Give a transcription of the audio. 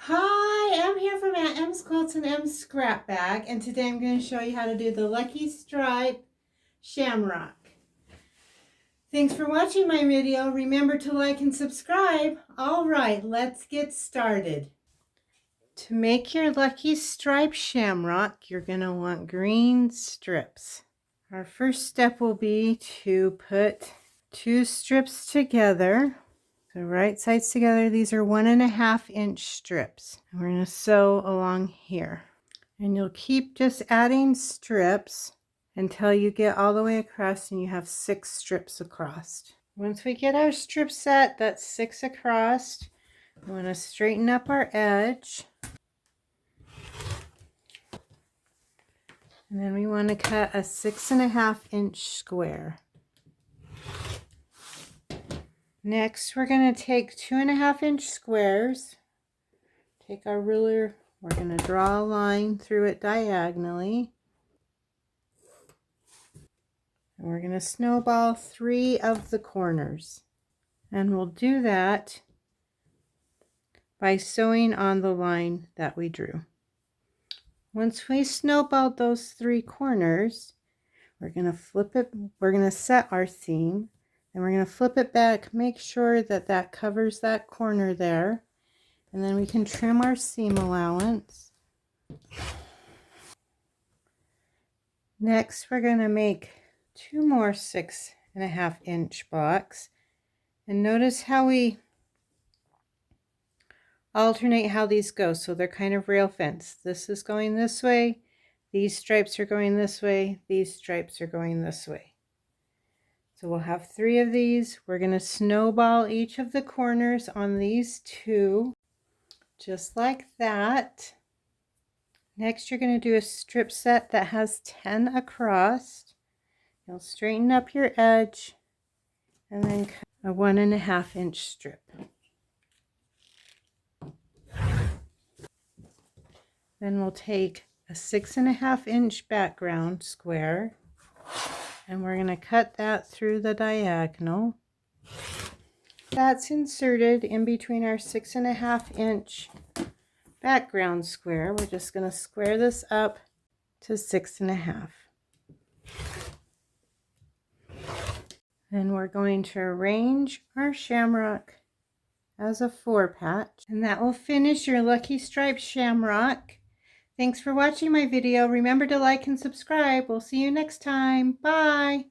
Hi, I'm here from Aunt M's Quilts and M's Scrap Bag, and today I'm going to show you how to do the Lucky Striped Shamrock. Thanks for watching my video. Remember to like and subscribe. All right, let's get started. To make your Lucky Striped Shamrock, you're going to want green strips. Our first step will be to put two strips together. So right sides together, these are 1.5 inch strips. And we're going to sew along here. And you'll keep just adding strips until you get all the way across and you have 6 strips across. Once we get our strip set, that's 6 across, we want to straighten up our edge. And then we want to cut a 6.5 inch square. Next, we're going to take 2.5 inch squares. Take our ruler, we're going to draw a line through it diagonally. And we're going to snowball 3 of the corners. And we'll do that by sewing on the line that we drew. Once we snowballed those 3 corners, we're going to flip it, we're going to set our seam. And we're going to flip it back, make sure that that covers that corner there. And then we can trim our seam allowance. Next, we're going to make 2 more 6.5 inch blocks. And notice how we alternate how these go. So they're kind of rail fence. This is going this way. These stripes are going this way. These stripes are going this way. So we'll have 3 of these. We're going to snowball each of the corners on these 2, just like that. Next, you're going to do a strip set that has 10 across. You'll straighten up your edge and then cut a 1.5 inch strip. Then we'll take a 6.5 inch background square. And we're going to cut that through the diagonal. That's inserted in between our 6.5 inch background square. We're just going to square this up to 6.5. Then we're going to arrange our shamrock as a 4 patch. And that will finish your Lucky Striped Shamrock. Thanks for watching my video. Remember to like and subscribe. We'll see you next time. Bye.